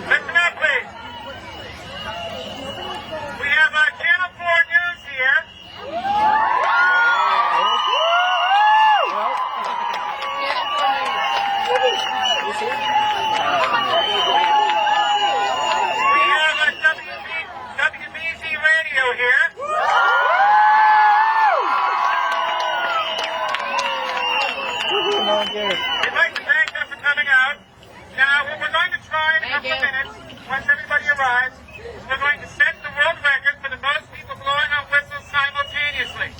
Listen up, please. We have Channel 4 News here. We have WBZ Radio here. We'd like to thank them for coming out. Now, what we're going to try in a couple of minutes, once everybody arrives, is we're going to set the world record for the most people blowing on whistles simultaneously.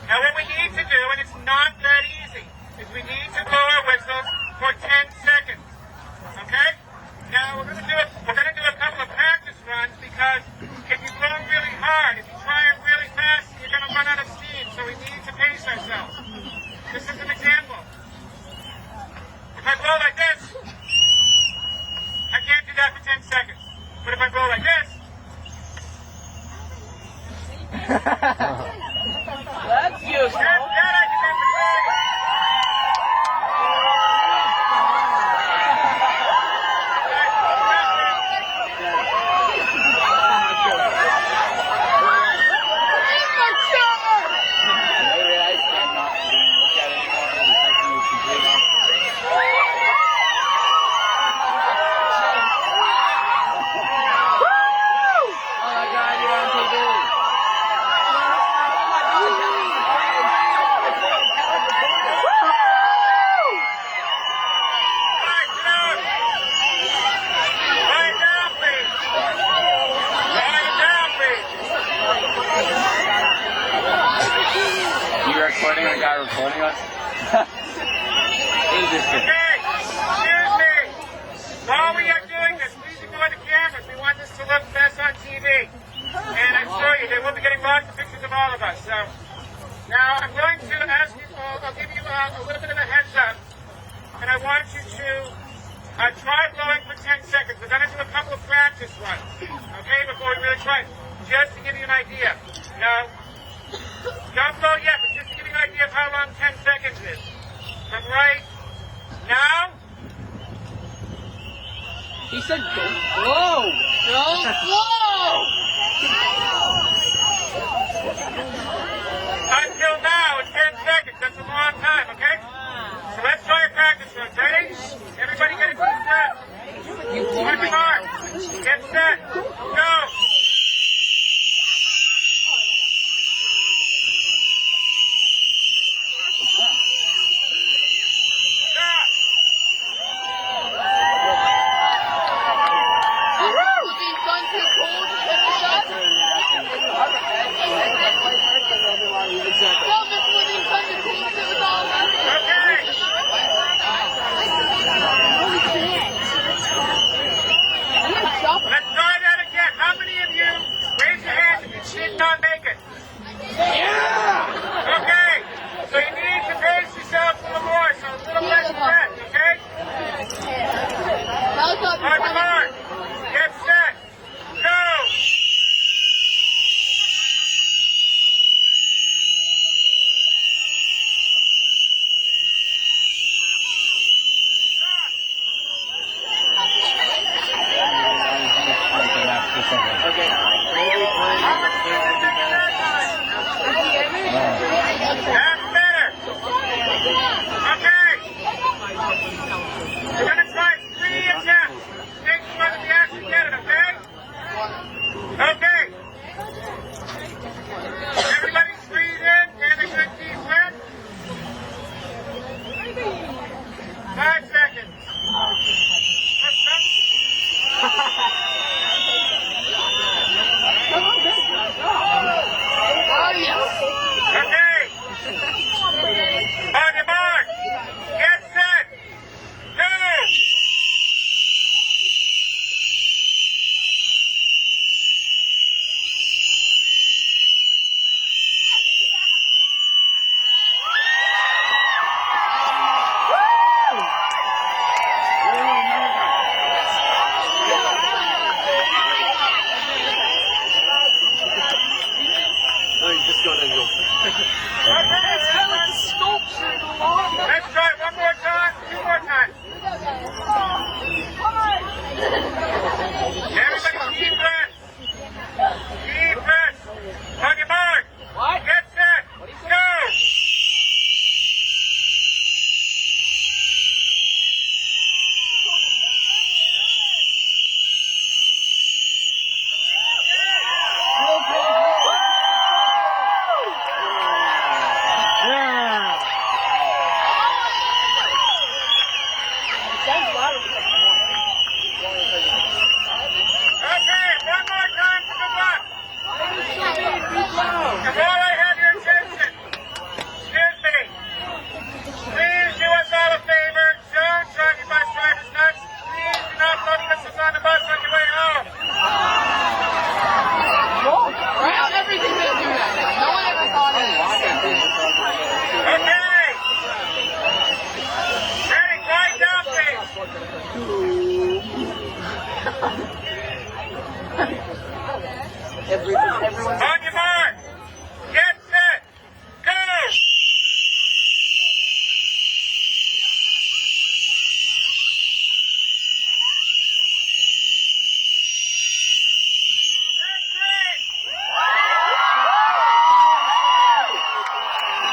Now, what we need to do, and it's not that easy, is we need to blow our whistles for 10 seconds. Okay? Now, we're going to do a couple of practice runs because if you blow really hard, if you try it really fast, you're going to run out of steam. So we need to pace ourselves. This is an example. If I blow like this, I can't do that for 10 seconds. But if I blow like this, That's useful. that I can do pretty well. Recording a guy recording us? Interesting. Okay, excuse me. While we are doing this, please ignore the cameras. We want this to look best on TV. And I assure you, they will be getting lots of pictures of all of us. So, now I'm going to ask you, I'll give you a little bit of a heads up. And I want you to try blowing for 10 seconds. We're going to do a couple of practice runs, okay, before we really try it. Just to give you an idea. Now, don't blow yet, but just to give you an idea of how long 10 seconds is. From right now. He said go slow. Go slow. Until now, it's 10 seconds. That's a long time, okay? So let's try a practice run. Ready? Everybody get a deep breath. Work hard. Get set. Go. Too cool.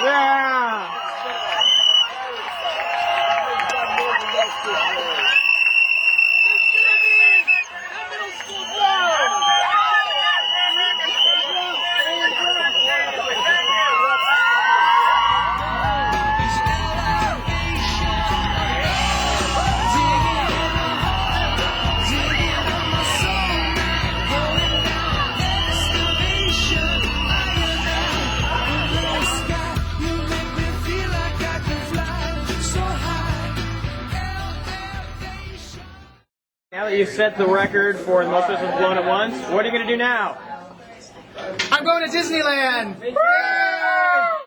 Yeah. Now that you've set the record for the most whistles blown at once, what are you going to do now? I'm going to Disneyland!